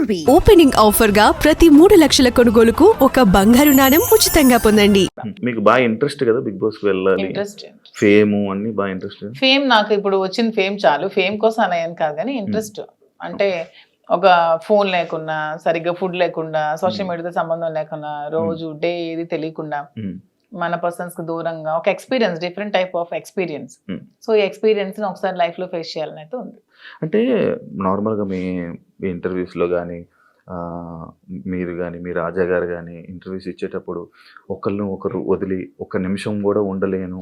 Ruby opening offer గా ప్రతి 3 లక్షల కొనుగోలుకు ఒక బంగారు నాణెం ఉచితంగా పొందండి. మీకు బాగా ఇంట్రెస్ట్ కదా బిగ్ బాస్ కి వెళ్ళాలి, ఇంట్రెస్ట్ ఫేమ్ అన్ని బాగా ఇంట్రెస్ట్. ఫేమ్ నాకు ఇప్పుడు వచ్చిన ఫేమ్ చాలు, ఫేమ్ కోసం అనేయని కాదు కానీ ఇంట్రెస్ట్ అంటే ఒక ఫోన్ లేకుండా, సరిగ్గా ఫుడ్ లేకుండా, సోషల్ మీడియాతో సంబంధం లేకుండా, రోజు డే ఏది తెలియకుండా మన పర్సన్స్ కి దూరంగా ఒక experience, different type of experience. So ఈ ఎక్స్పీరియన్స్ ని ఒకసారి లైఫ్ లో ఫేస్ చేయాలని అయితే ఉంది. అంటే నార్మల్గా మీ ఇంటర్వ్యూస్లో కానీ మీరు కానీ మీ రాజా గారు కానీ ఇంటర్వ్యూస్ ఇచ్చేటప్పుడు ఒకరు వదిలి ఒక్క నిమిషం కూడా ఉండలేను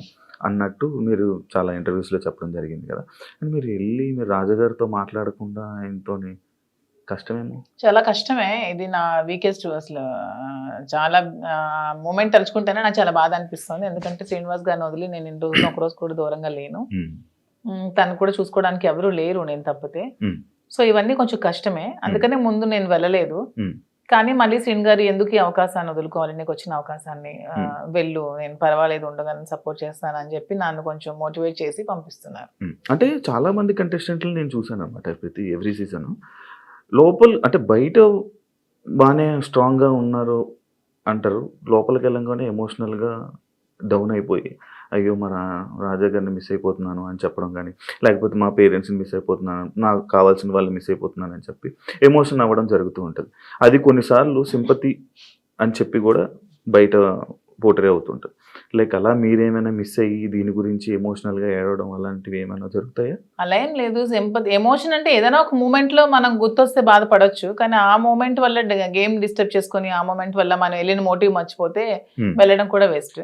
అన్నట్టు మీరు చాలా ఇంటర్వ్యూస్లో చెప్పడం జరిగింది కదా. అండ్ మీరు వెళ్ళి మీరు రాజాగారితో మాట్లాడకుండా ఆయనతో కష్టమేమో. చాలా కష్టమే, ఇది నా వీకెస్ట్ అసలు. చాలా మూమెంట్ తలుచుకుంటేనే నాకు చాలా బాధ అనిపిస్తుంది. ఎందుకంటే శ్రీనివాస్ గారిని వదిలి నేను ఇన్ని రోజులు ఒక రోజు కూడా దూరంగా లేను, తను కూడా చూసుకోవడానికి ఎవరు లేరు నేను తప్పితే. సో ఇవన్నీ కొంచెం కష్టమే, అందుకనే ముందు నేను వెళ్ళలేదు. కానీ మళ్ళీ శ్రీని గారు ఎందుకు ఈ అవకాశాన్ని వదులుకోవాలి, నీకు వచ్చిన అవకాశాన్ని వెళ్ళు, నేను పర్వాలేదు ఉండగానే సపోర్ట్ చేస్తాను అని చెప్పి నన్ను కొంచెం మోటివేట్ చేసి పంపిస్తున్నారు. అంటే చాలా మంది కంటెస్టెంట్లు నేను చూసాను అనమాట ప్రతి ఎవ్రీ సీజన్. లోపల అంటే బయట బాగానే స్ట్రాంగ్గా ఉన్నారు అంటారు, లోపలికి వెళ్ళంగానే ఎమోషనల్గా డౌన్ అయిపోయి అయ్యో మన రాజా గారిని మిస్ అయిపోతున్నాను అని చెప్పడం కానీ, లేకపోతే మా పేరెంట్స్ని మిస్ అయిపోతున్నాను, నాకు కావాల్సిన వాళ్ళు మిస్ అయిపోతున్నాను అని చెప్పి ఎమోషన్ అవ్వడం జరుగుతూ ఉంటుంది. అది కొన్నిసార్లు సింపతి అని చెప్పి కూడా బయట పోటరే అవుతుంటుంది. లైక్ అలా మీరేమైనా మిస్ అయ్యి దీని గురించి ఎమోషనల్గా ఏడవడం అలాంటివి ఏమైనా జరుగుతాయా? అలా ఏం లేదు. సింపతి, ఎమోషన్ అంటే ఏదైనా ఒక మూమెంట్లో మనం గుర్తొస్తే బాధపడవచ్చు, కానీ ఆ మూమెంట్ వల్ల గేమ్ డిస్టర్బ్ చేసుకొని ఆ మూమెంట్ వల్ల మనం వెళ్ళిన మోటివ్ మర్చిపోతే వెళ్ళడం కూడా వేస్ట్.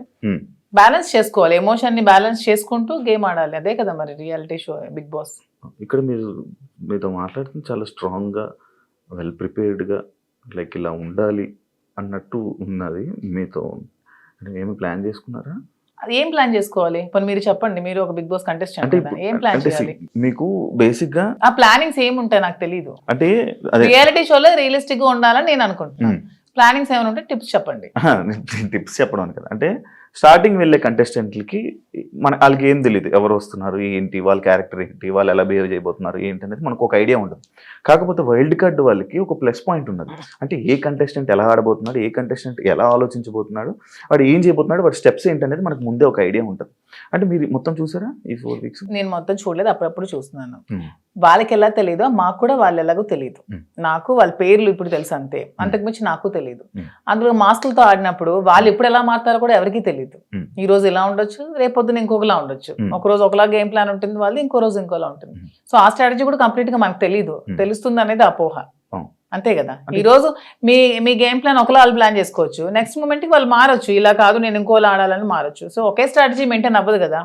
బ్యాలెన్స్ చేసుకోవాలి, ఎమోషన్ ని బ్యాలెన్స్ చేసుకుంటూ గేమ్ ఆడాలి. అదే కదా మరి రియాలిటీ షో బిగ్ బాస్. ఇక్కడ మీతో మాట్లాడుతుంది చాలా స్ట్రాంగ్గా, వెల్ ప్రిపేర్డ్గా, లైక్ ఇలా ఉండాలి అన్నట్టు ఉన్నది. మీతో ఏమి ప్లాన్ చేసుకున్నారా? అది ఏం ప్లాన్ చేసుకోవాలి పోనీ మీరు చెప్పండి, మీరు ఒక బిగ్ బాస్ కంటెస్టెంట్ కదా, ఏం ప్లాన్ చేయాలి? మీకు బేసిక్ గా ఆ ప్లానింగ్స్ ఏమి ఉంటాయి నాకు తెలియదు. అంటే రియాలిటీ షోలో రియలిస్టిక్ గా ఉండాలని నేను అనుకుంటున్నాను. ప్లానింగ్స్ ఏమైనా ఉంటే టిప్స్ చెప్పండి. టిప్స్ చెప్పడం కదా, అంటే స్టార్టింగ్ వెళ్ళే కంటెస్టెంట్లకి వాళ్ళకి ఏం తెలియదు, ఎవరు వస్తున్నారు ఏంటి, వాళ్ళ క్యారెక్టర్ ఏంటి, వాళ్ళు ఎలా బిహేవ్ చేయబోతున్నారు ఏంటి అనేది మనకు ఒక ఐడియా ఉండదు. కాకపోతే వైల్డ్ కార్డ్ వాళ్ళకి ఒక ప్లస్ పాయింట్ ఉన్నది, అంటే ఏ కంటెస్టెంట్ ఎలా ఆడబోతున్నాడు, ఏ కంటెస్టెంట్ ఎలా ఆలోచించబోతున్నాడు, వాడు ఏం చేయబోతున్నాడు, వాడి స్టెప్స్ ఏంటనేది మనకు ముందే ఒక ఐడియా ఉంటుంది. అంటే మీరు మొత్తం చూసారా ఈ 4 వీక్స్? నేను మొత్తం చూడలేదు, అప్పుడప్పుడు చూస్తున్నాను. వాళ్ళకి ఎలా తెలియదు, మాకు కూడా వాళ్ళు ఎలాగో తెలియదు. నాకు వాళ్ళ పేర్లు ఇప్పుడు తెలుసు అంతే, అంతకుమించి నాకు తెలియదు. అందులో మాస్కులతో ఆడినప్పుడు వాళ్ళు ఎప్పుడు ఎలా మారుతారో కూడా ఎవరికి తెలియదు. ఈ రోజు ఇలా ఉండొచ్చు, రేపొద్దున ఇంకొకలా ఉండొచ్చు. ఒక రోజు ఒకలా గేమ్ ప్లాన్ ఉంటుంది వాళ్ళు, ఇంకో రోజు ఇంకోలా ఉంటుంది. సో ఆ స్ట్రాటజీ కూడా కంప్లీట్ గా మనకు తెలియదు, తెలుస్తుంది అనేది అపోహ అంతే కదా. ఈ రోజు మీ గేమ్ ప్లాన్ ఒకలా వాళ్ళు ప్లాన్ చేసుకోవచ్చు, నెక్స్ట్ మూమెంట్ కి వాళ్ళు మారొచ్చు, ఇలా కాదు నేను ఇంకోలా ఆడాలని మారొచ్చు. సో ఒకే స్ట్రాటజీ మెయింటైన్ అవ్వదు కదా.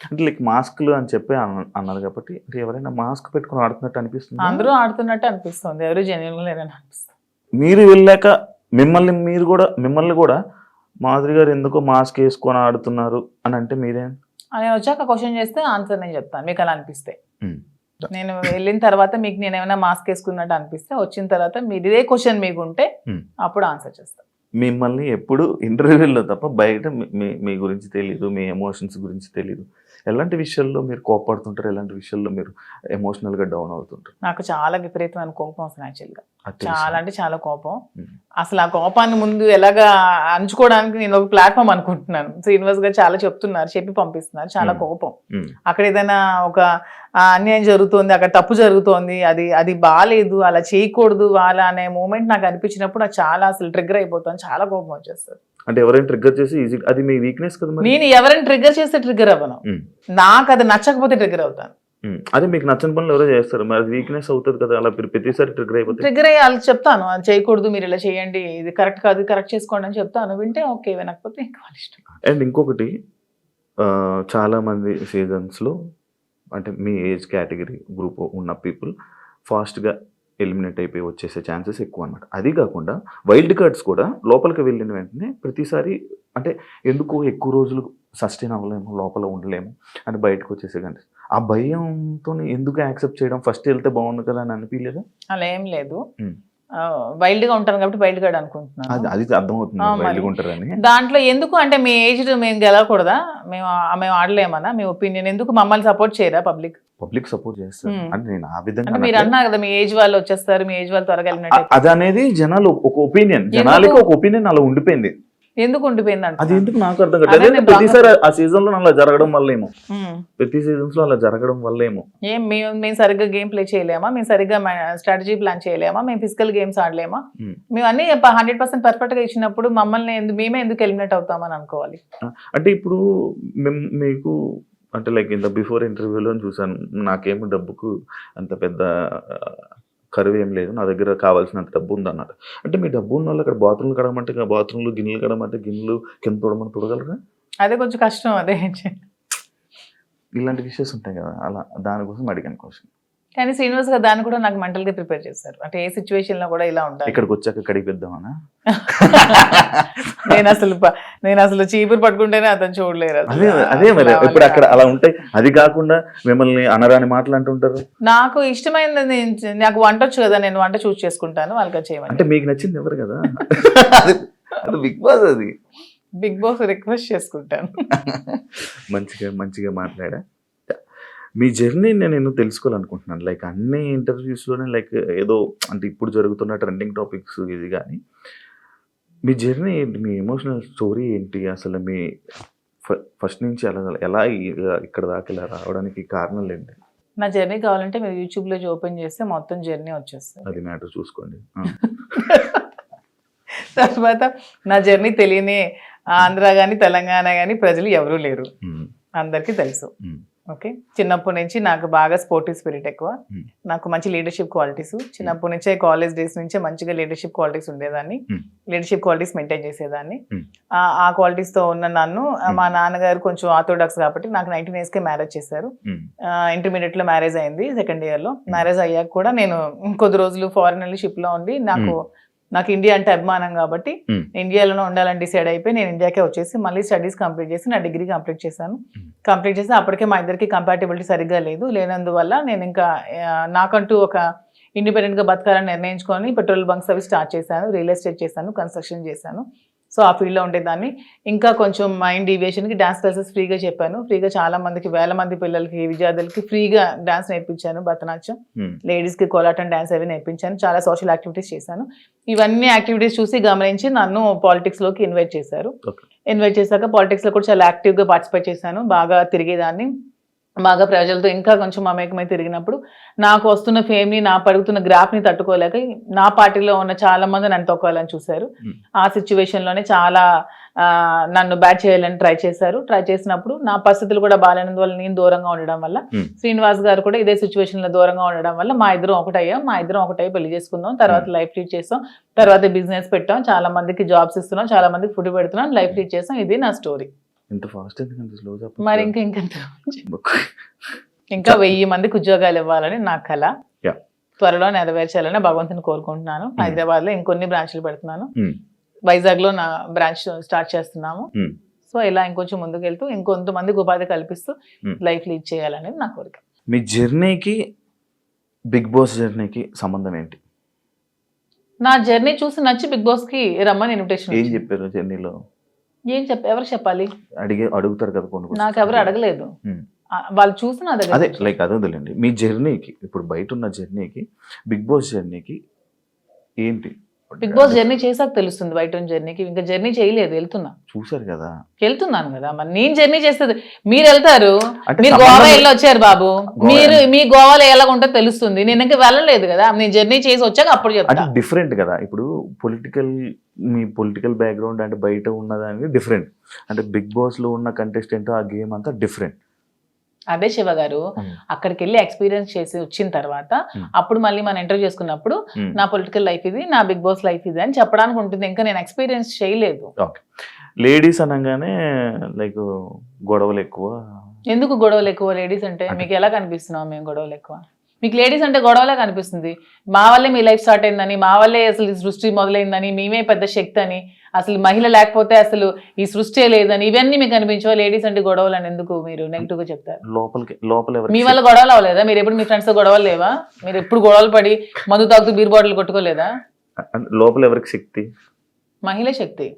అంటే లైక్ మాస్క్లు అని చెప్పి అన్నారు కాబట్టి ఎవరైనా మాస్క్ పెట్టుకుని ఆడుతున్నట్టు అనిపిస్తుంది, అందరూ ఆడుతున్నట్టు అనిపిస్తుంది, ఎవరు జెన్యున్ లేదని అనిపిస్తుంది. మీరు వెళ్ళాక మిమ్మల్ని కూడా మాధురి గారు ఎందుకో మాస్క్ వేసుకొని ఆడుతున్నారు అని అంటే మీరేం? నేను వచ్చాక క్వశ్చన్ చేస్తే ఆన్సర్ నేను చెప్తాను, మీకు అలా అనిపిస్తే. నేను వెళ్ళిన తర్వాత మీకు నేను ఏమైనా మాస్క్ వేసుకున్నట్టు అనిపిస్తే, వచ్చిన తర్వాత మీరు ఇదే క్వశ్చన్ మీకు ఉంటే అప్పుడు ఆన్సర్ చేస్తాను. మిమ్మల్ని ఎప్పుడు ఇంటర్వ్యూలో తప్ప బయట మీ గురించి తెలియదు, మీ ఎమోషన్స్ గురించి తెలియదు. ఎలాంటి విషయాల్లో మీరు కోపడుతుంటారు, ఎలాంటి విషయాల్లో మీరు ఎమోషనల్గా డౌన్ అవుతుంటారు? నాకు చాలా విపరీతమైన కోపం వస్తుంది యాక్చువల్గా, చాలా అంటే చాలా కోపం. అసలు ఆ కోపాన్ని ముందు ఎలాగా అంచుకోవడానికి నేను ఒక ప్లాట్ఫామ్ అనుకుంటున్నాను. శ్రీనివాస్ గారు చాలా చెప్తున్నారు, చెప్పి పంపిస్తున్నారు. చాలా కోపం, అక్కడ ఏదైనా ఒక అన్యాయం జరుగుతోంది, అక్కడ తప్పు జరుగుతోంది, అది బాగాలేదు, అలా చేయకూడదు వాళ్ళ అనే మూమెంట్ నాకు అనిపించినప్పుడు నాకు చాలా అసలు ట్రిగ్గర్ అయిపోతాను, చాలా కోపం వచ్చేస్తుంది. అంటే ఎవరైనా ట్రిగ్గర్ చేసి ఈజీ, అది మీ వీక్నెస్ కదా. నేను ఎవరైనా ట్రిగ్గర్ చేస్తే ట్రిగ్గర్ అవ్వను, నాకు అది నచ్చకపోతే ట్రిగ్గర్ అవుతాను. అదే మీకు నచ్చని పనులు ఎవరో చేస్తారు, మరి వీక్నెస్ అవుతుంది కదా, అలా ప్రతిసారి ట్రిగ్గర్ అయిపోతుంది. ట్రిగ్గర్ అయ్యి వాళ్ళకి చెప్తాను, అది చేయకూడదు, మీరు ఇలా చేయండి, ఇది కరెక్ట్ కాదు, కరెక్ట్ చేసుకోండి అని చెప్తాను. వింటే ఓకే, వినకపోతే ఇంకా వాళ్ళ ఇష్టం. అండ్ ఇంకొకటి, చాలా మంది సీజన్స్లో అంటే మీ ఏజ్ కేటగిరీ గ్రూప్ ఉన్న పీపుల్ ఫాస్ట్గా ఎలిమినేట్ అయిపోయి వచ్చేసే ఛాన్సెస్ ఎక్కువ అనమాట. అది కాకుండా వైల్డ్ కార్డ్స్ కూడా లోపలికి వెళ్ళిన వెంటనే ప్రతిసారి అంటే ఎందుకు ఎక్కువ రోజులు సస్టైన్ అవ్వలేము, లోపల ఉండలేము అని బయటకు వచ్చేసే కానీ ఆ భయంతో ఎందుకు యాక్సెప్ట్ చేయడం, ఫస్ట్ వెళ్తే బాగుంది కదా అని అనిపించలేదా? అలా ఏం లేదు, వైల్డ్ గా ఉంటాను కాబట్టి వైల్డ్ కార్డ్ అనుకుంటున్నాను. అది అర్థమవుతుంది వైల్డ్ గా ఉంటారని. దాంట్లో ఎందుకు అంటే మీ ఏజ్ మేము గెలవకూడదా, మేము ఆడలేమన్నా మీ ఒపీనియన్, ఎందుకు మమ్మల్ని సపోర్ట్ చేయరా పబ్లిక్? పబ్లిక్ సపోర్ట్ చేస్తారు Hmm. అంటే నేను ఆ విధంగా అంటే మీరు అనట్లేదు. అన్నారు కదా మీ ఏజ్ వాళ్ళు వచ్చేస్తారు, మీ ఏజ్ వాళ్ళు త్వరగా వెళ్ళినట్టు. అది అనేది జనాలు ఒక ఒపీనియన్, జనాలకి ఒక ఒపీనియన్ అలా ఉండిపోయింది. ఎందుకు ఉండిపోయింది అది అంటే ఎందుకు నాకు అర్థం అదే కాదు. నేను ప్రతిసారి ఆ సీజన్ లో అలా జరగడం వల్లేమో, ప్రతి సీజన్స్ లో అలా జరగడం వల్లేమో. ఏం మేము సరిగ్గా గేమ్ ప్లే చేయలేమా, మేము సరిగ్గా స్ట్రాటజీ ప్లాన్ చేయలేమా, మేము ఫిజికల్ గేమ్స్ ఆడలేమా, Hmm. మేము అన్ని 100% పర్ఫెక్ట్ గా ఇచ్చినప్పుడు మమ్మల్ని మేమే ఎందుకు ఎలిమినేట్ అవుతామని అనుకోవాలి. అంటే ఇప్పుడు మీకు అంటే లైక్ ఇంత బిఫోర్ ఇంటర్వ్యూలో చూసాను, నాకేమో డబ్బుకు అంత పెద్ద కరువు ఏం లేదు, నా దగ్గర కావాల్సినంత డబ్బు ఉంది అన్నారు. అంటే మీ డబ్బు ఉన్న వాళ్ళు అక్కడ బాత్రూమ్లు కడమంటే బాత్రూమ్లు, గిన్నెలు కడమంటే గిన్నెలు, కింద తోడమని తొడగలరా? అదే కొంచెం కష్టం. అదే ఇలాంటి విషయాలు ఉంటాయి కదా, అలా దానికోసం అడిగాను క్వశ్చన్. కానీ శ్రీనివాస్ గారు దాన్ని కూడా నాకు మెంటల్ గా ప్రిపేర్ చేశారు. అంటే ఏ సిచ్యువేషన్ లో కూడా ఇలా ఉండాలి. ఇక్కడికి వచ్చాక కడిగిద్దామనా? నేను అసలు చీపురు పట్టుకుంటేనే అతను చూడలేరు అసలు. అదే మరి ఇప్పుడు అక్కడ అలా ఉంటాయి. అది కాకుండా మిమ్మల్ని అనరాని మాటలు అంటుంటారు. నాకు ఇష్టమైనది నాకు వంట వచ్చు కదా, నేను వంట చూస్ చేసుకుంటాను, వాళ్ళకి అది చేయమని. అంటే మీకు నచ్చింది ఎవరు కదా, అది బిగ్ బాస్. అది బిగ్ బాస్ రిక్వెస్ట్ చేసుకుంటాను. మంచిగా మాట్లాడా. మీ జర్నీ నేను తెలుసుకోవాలనుకుంటున్నాను. లైక్ అన్ని ఇంటర్వ్యూస్లోనే లైక్ ఏదో అంటే ఇప్పుడు జరుగుతున్న ట్రెండింగ్ టాపిక్స్ ఇది, కానీ మీ జర్నీ ఏంటి, మీ ఎమోషనల్ స్టోరీ ఏంటి, అసలు మీ ఫస్ట్ నుంచి ఎలా ఇక్కడ దాకా ఇలా రావడానికి కారణాలు ఏంటి? నా జర్నీ కావాలంటే మీరు యూట్యూబ్లో ఓపెన్ చేస్తే మొత్తం జర్నీ వచ్చేస్తుంది. అది మ్యాటర్ చూసుకోండి. తర్వాత నా జర్నీ తెలియని ఆంధ్ర కానీ తెలంగాణ కానీ ప్రజలు ఎవరూ లేరు, అందరికీ తెలుసు. ఓకే, చిన్నప్పటి నుంచి నాకు బాగా స్పోర్టివ్ స్పిరిట్ ఎక్కువ, నాకు మంచి లీడర్షిప్ క్వాలిటీస్. చిన్నప్పటి నుంచే కాలేజ్ డేస్ నుంచే మంచిగా లీడర్షిప్ క్వాలిటీస్ ఉండేదాన్ని, లీడర్షిప్ క్వాలిటీస్ మెయింటైన్ చేసేదాన్ని. ఆ క్వాలిటీస్తో ఉన్న నన్ను మా నాన్నగారు కొంచెం ఆర్థోడాక్స్ కాబట్టి నాకు 19 years మ్యారేజ్ చేశారు. ఇంటర్మీడియట్లో మ్యారేజ్ అయింది, సెకండ్ ఇయర్లో. మ్యారేజ్ అయ్యాక కూడా నేను కొద్ది రోజులు ఫారెన్ వెళ్ళి షిప్లో ఉండి నాకు ఇండియా అంటే అభిమానం కాబట్టి ఇండియాలోనే ఉండాలని డిసైడ్ అయిపోయి నేను ఇండియాకే వచ్చేసి మళ్ళీ స్టడీస్ కంప్లీట్ చేసి నా డిగ్రీ కంప్లీట్ చేశాను. కంప్లీట్ చేసి అప్పటికే మా ఇద్దరికి కంపాటిబిలిటీ సరిగ్గా లేనందువల్ల నేను ఇంకా నాకంటూ ఒక ఇండిపెండెంట్గా బతకాలని నిర్ణయించుకొని పెట్రోల్ బంక్స్ అవి స్టార్ట్ చేశాను, రియల్ ఎస్టేట్ చేశాను, కన్స్ట్రక్షన్ చేశాను. సో ఆ ఫీల్డ్లో ఉండేదాన్ని. ఇంకా కొంచెం మైండ్ డీవియేషన్కి డాన్స్ క్లాసెస్ ఫ్రీగా చెప్పాను. ఫ్రీగా చాలా మందికి, వేల మంది పిల్లలకి, విద్యార్థులకి ఫ్రీగా డాన్స్ నేర్పించాను, భరతనాట్యం, లేడీస్కి కోలాటం డాన్స్ అవి నేర్పించాను. చాలా సోషల్ యాక్టివిటీస్ చేశాను. ఇవన్నీ యాక్టివిటీస్ చూసి గమనించి నన్ను పాలిటిక్స్లోకి ఇన్వైట్ చేశారు. ఇన్వైట్ చేశాక పాలిటిక్స్లో కూడా చాలా యాక్టివ్గా పార్టిసిపేట్ చేశాను. బాగా తిరిగేదాన్ని, బాగా ప్రజలతో ఇంకా కొంచెం మమేకమై తిరిగినప్పుడు నాకు వస్తున్న ఫేమ్ని, నా పడుగుతున్న గ్రాఫ్ని తట్టుకోలేక నా పార్టీలో ఉన్న చాలా మంది నన్ను తొక్కాలని చూశారు. ఆ సిచ్యువేషన్లోనే చాలా నన్ను బ్యాట్ చేయాలని ట్రై చేశారు. ట్రై చేసినప్పుడు నా పరిస్థితులు కూడా బాగాలేనందువల్ల, నేను దూరంగా ఉండడం వల్ల, శ్రీనివాస్ గారు కూడా ఇదే సిచ్యువేషన్లో దూరంగా ఉండడం వల్ల మా ఇద్దరం ఒకటై పెళ్లి చేసుకుందాం, తర్వాత లైఫ్ లీడ్ చేస్తాం, తర్వాత బిజినెస్ పెట్టాం, చాలా మందికి జాబ్స్ ఇస్తున్నాం, చాలా మందికి ఫుడ్ పెడుతున్నాం, లైఫ్ లీడ్ చేస్తాం. ఇది నా స్టోరీ. ఇంత ఫాస్ట్ ఎందుకంటే స్లో చెప్పండి. మరి ఇంకా 1000 మందికి ఉద్యోగాలు ఇవ్వాలని నా కళ, త్వరలో నెరవేర్చాలని భగవంతుని కోరుకుంటున్నాను. హైదరాబాద్ లో ఇంకొన్ని బ్రాంచ్లు పెడుతున్నాను, వైజాగ్ లో నా బ్రాంచ్ స్టార్ట్ చేస్తున్నాము. సో ఇలా ఇంకొంచెం ముందుకు వెళ్తూ ఇంకొంతమందికి ఉపాధి కల్పిస్తూ లైఫ్ లీడ్ చేయాలనేది నా కోరిక. మీ జర్నీకి బిగ్ బాస్ జర్నీకి సంబంధం ఏంటి? నా జర్నీ చూసి నచ్చి బిగ్ బాస్ కి రమ్మని ఇన్విటేషన్. ఏం చెప్పారు జర్నీలో? ఎవరు చెప్పాలి? అడుగుతారు కదా కొన్ని. నాకు ఎవరు అడగలేదు, వాళ్ళు చూసి నా దగ్గర. అదే లైక్ అదే వదిలేండి. మీ జర్నీకి, ఇప్పుడు బయట ఉన్న జర్నీకి బిగ్ బాస్ జర్నీకి ఏంటి? బిగ్ బాస్ జర్నీ చేసాక తెలుస్తుంది. బయట ఉన్న జర్నీకి ఇంకా జర్నీ చేయలేదు, చూసారు కదా, వెళ్తున్నాను కదా. మరి నేను జర్నీ చేస్తుంది, మీరు వెళ్తారు, అంటే మీరు గోవా వెళ్ళి వచ్చారు బాబు, మీ గోవాలో ఎలా ఉంటుందో తెలుస్తుంది. నేను ఇంకా వెళ్ళలేదు కదా, నేను జర్నీ చేసి వచ్చాక అప్పుడు చెప్తాను. అంటే డిఫరెంట్ కదా. ఇప్పుడు మీ పొలిటికల్ బ్యాక్గ్రౌండ్ అంటే బయట ఉన్నదానికి డిఫరెంట్, అంటే బిగ్ బాస్ లో ఉన్న కంటెస్టెంట్ ఆ గేమ్ అంతా డిఫరెంట్. అదే శివ గారు, అక్కడికి వెళ్ళి ఎక్స్పీరియన్స్ చేసి వచ్చిన తర్వాత అప్పుడు మళ్ళీ మనం ఇంటర్వ్యూ చేసుకున్నప్పుడు నా పొలిటికల్ లైఫ్ ఇది, నా బిగ్ బాస్ లైఫ్ ఇది అని చెప్పడానికి ఉంటుంది. ఇంకా నేను ఎక్స్పీరియన్స్ చేయలేదు. లేడీస్ అనగానే లైక్ గొడవలు ఎక్కువ. ఎందుకు గొడవలు ఎక్కువ? లేడీస్ అంటే మీకు ఎలా కనిపిస్తున్నాం మేము గొడవలు ఎక్కువ? మీకు లేడీస్ అంటే గొడవలే కనిపిస్తుంది. మా వల్లే మీ లైఫ్ స్టార్ట్ అయిందని, మా వల్లే అసలు ఈ సృష్టి మొదలైందని, మేమే పెద్ద శక్తి అని, అసలు మహిళ లేకపోతే అసలు ఈ సృష్టి లేదని, ఇవన్నీ మీకు అనిపించవా? లేడీస్ అంటే గొడవలు అని ఎందుకు మీరు నెగిటివ్ గా చెప్తారు? లోపల మీ వల్ల గొడవలు అవ్వలేదా? మీరు ఎప్పుడు మీ ఫ్రెండ్స్ తో గొడవలు లేవా? మీరు ఎప్పుడు గొడవలు పడి మందు తాగుతూ బీర్ బాటిల్ కొట్టుకోలేదా? లోపల ఎవరికి శక్తి? మహిళ శక్తి.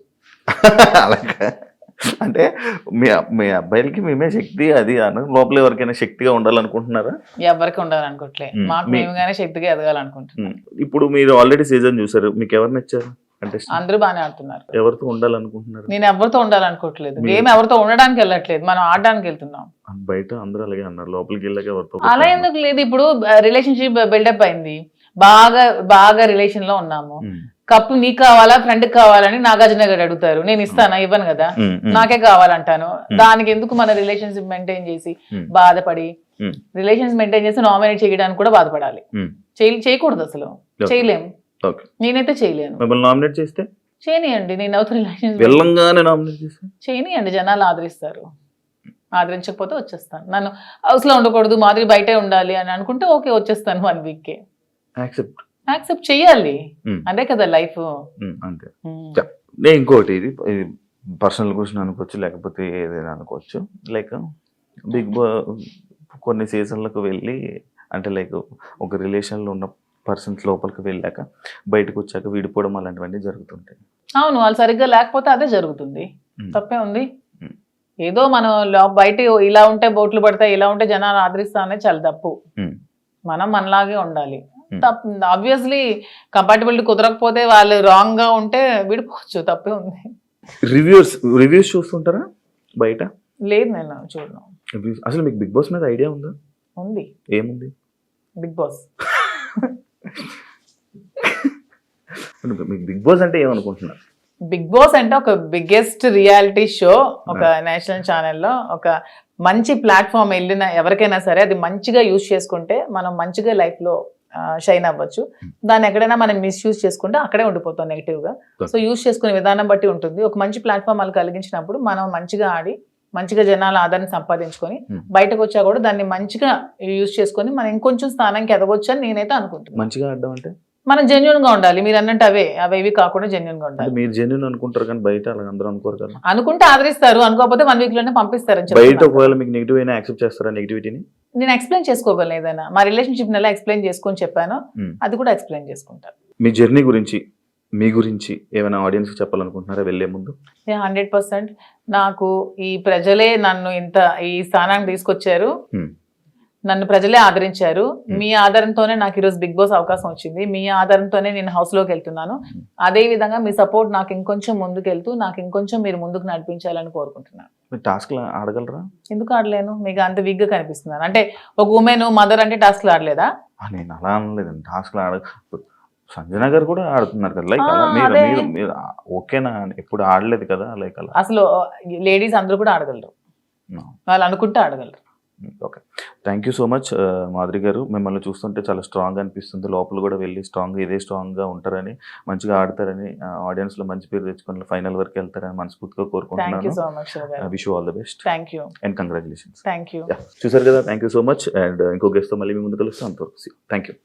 అంటే మీ అబ్బాయిలకి మేమే శక్తి అది అని లోపల ఎవరికైనా శక్తిగా ఉండాలనుకుంటున్నారా? ఎవరికి ఉండాలనుకోవట్లే, మాకు మేముగానే శక్తిగా ఎదగాలనుకుంటున్నాం. ఇప్పుడు మీరు ఆల్రెడీ సీజన్ చూసారు, మీకు ఎవరు నచ్చారు అంటే? అందరూ బాగానే ఆడుతున్నారు. ఎవరితో ఉండాలనుకుంటున్నారు? నేను ఎవరితో ఉండాలనుకోవట్లేదు, గేమ్ ఎవరితో ఉండడానికి వెళ్ళట్లేదు, మనం ఆడడానికి వెళ్తున్నాం. బయట అందరూ అలాగే అన్నారు, లోపలికి వెళ్ళాక ఎవరితో? అలా ఎందుకు లేదు, ఇప్పుడు రిలేషన్షిప్ బిల్డప్ అయింది, బాగా రిలేషన్ లో ఉన్నాము, కప్పు నీకు కావాలా ఫ్రెండ్ కావాలని నాగార్జున గారు అడుగుతారు, నేను ఇస్తానా? ఇవ్వను కదా, నాకే కావాలంటాను. దానికి ఎందుకు మన రిలేషన్షిప్ మెయింటైన్ చేసి బాధపడి, రిలేషన్స్ మెయింటైన్ చేసి నామినేట్ చేయడానికి కూడా బాధపడాలి? చేయకూడదు, అసలు చేయలేము. నేనైతే చేయలేను. మిమ్మల్ని నామినేట్ చేస్తే చేయనియండి, నేను అవుతా రిలేషన్స్ వెళ్ళంగానే నామినేట్ చేస్తే చేయనియండి, జనాలు ఆదరిస్తారు. ఆదరించకపోతే వచ్చేస్తాను. నన్ను హౌస్ లో ఉండకూడదు, మాదిరి బయటే ఉండాలి అని అనుకుంటే ఓకే, వచ్చేస్తాను 1 week. యాక్సెప్ట్ చెయ్యాలి, అదే కదా లైఫ్. అంతే. నేను ఇంకోటి, ఇది పర్సనల్ క్వశ్చన్ అనుకోవచ్చు, లేకపోతే ఏదైనా అనుకోవచ్చు. లైక్ బిగ్ బాస్ కొన్ని సీజన్లకు వెళ్ళి, అంటే లైక్ ఒక రిలేషన్లో ఉన్న పర్సన్స్ లోపలికి వెళ్ళాక బయటకు వచ్చాక విడిపోవడం అలాంటివన్నీ జరుగుతుంటాయి. అవును, వాళ్ళు సరిగ్గా లేకపోతే అదే జరుగుతుంది, తప్పే ఉంది. ఏదో మనం బయట ఇలా ఉంటే బోట్లు పడతాయి, ఇలా ఉంటే జనాలు ఆదరిస్తా అనేది చాలా తప్పు. మనం మనలాగే ఉండాలి. ఆబ్వియస్లీ కంపాటబిలిటీ కుదరకపోతే వాళ్ళు రాంగ్ గా ఉంటే విడిపోవచ్చు, తప్పే ఉంది. రివ్యూస్ చూస్తుంటారా బయట? లేదు, నేను చూడను. అసలు మీకు బిగ్ బాస్ మీద ఐడియా ఉందా? ఉంది. ఏముంది? బిగ్ బాస్ మీకు బిగ్ బాస్ అంటే ఏమనుకుంటున్నారు? బిగ్ బాస్ అంటే ఒక బిగ్గెస్ట్ రియాలిటీ షో, ఒక నేషనల్ ఛానల్లో ఒక మంచి ప్లాట్ఫామ్. వెళ్ళిన ఎవరికైనా సరే అది మంచిగా యూజ్ చేసుకుంటే మనం మంచిగా లైఫ్ లో షైన్ అవ్వచ్చు. దాన్ని ఎక్కడైనా మనం మిస్యూజ్ చేసుకుంటే అక్కడే ఉండిపోతాం నెగిటివ్ గా. సో యూజ్ చేసుకునే విధానం బట్టి ఉంటుంది. ఒక మంచి ప్లాట్ఫామ్ వాళ్ళు కలిగించినప్పుడు మనం మంచిగా ఆడి మంచిగా జనాల ఆదరణ సంపాదించుకొని బయటకు వచ్చా కూడా దాన్ని మంచిగా యూజ్ చేసుకొని మనం ఇంకొంచెం స్థానానికి ఎదగొచ్చు అని నేనైతే అనుకుంటున్నాను. మంచిగా ఆడడం అంటే మనం జెన్యున్ గా ఉండాలి. మీరు అన్నట్టు అవేవి కాకుండా జెన్యున్ గా ఉండాలి. మీరు జెన్యున్ అనుకుంటారు కానీ బయట అలా అందరూ అనుకోరు కదా. అనుకుంటే ఆదరిస్తారు, అనుకోకపోతే 1 week లోనే పంపిస్తారు. బయట ఒకవేళ మీకు నెగిటివ్ అయినా యాక్సెప్ట్ చేస్తారా నెగిటివిటీని? నేను ఎక్స్ప్లెయిన్ చేసుకోగలను, ఏదైనా మా రిలేషన్షిప్ ఎలా ఎక్స్ప్లెయిన్ చేసుకొని చెప్పాను అది కూడా ఎక్స్ప్లెయిన్ చేసుకుంటాను. మీ జర్నీ గురించి, మీ గురించి ఏమైనా ఆడియన్స్ చెప్పాలనుకుంటున్నారా వెళ్ళే ముందు? 100% నాకు ఈ ప్రజలే నన్ను ఇంత ఈ స్థానానికి తీసుకొచ్చారు, నన్ను ప్రజలే ఆదరించారు. మీ ఆదరణతోనే నాకు ఈరోజు బిగ్ బాస్ అవకాశం వచ్చింది, మీ ఆదరణతోనే నేను హౌస్ లోకి వెళ్తున్నాను. అదే విధంగా మీ సపోర్ట్ నాకు ఇంకొంచెం ముందుకెళ్తూ నాకు ఇంకొంచెం మీరు ముందుకు నడిపించాలని కోరుకుంటున్నాను. టాస్క్ ఆడగలరా? ఎందుకు ఆడలేను? మీకు అంత వీక్ గా కనిపిస్తున్నాను అంటే ఒక ఉమెన్ మదర్ అంటే టాస్క్లు ఆడలేదా? నేను అలా అనలేదండి, టాస్క్లు సంజన గారు కూడా ఆడుతున్నారు కదా, లైక్ మీరు ఓకేనా? ఎప్పుడు ఆడలేదు కదా లైక్ అలా. అసలు లేడీస్ అందరూ కూడా ఆడగలరు, వాళ్ళు అనుకుంటే ఆడగలరు. Okay, thank you so much Madhuri garu. మిమ్మల్ని చూస్తుంటే చాలా స్ట్రాంగ్ అనిపిస్తుంది. లోపల కూడా వెళ్ళి ఇదే స్ట్రాంగ్గా ఉంటారని, మంచిగా ఆడతారని, ఆడియన్స్లో మంచి పేరు తెచ్చుకొని ఫైనల్ వరకు వెళ్తారని మనస్ఫూర్తిగా కోరుకుంటున్నాను. Wish you all the best and congratulations. Thank you. చూసారు కదా, thank you so much. And ఇంకో గెస్ట్తో మళ్ళీ మీ ముందు కలుస్తాం. అంతవరకు థ్యాంక్ యూ.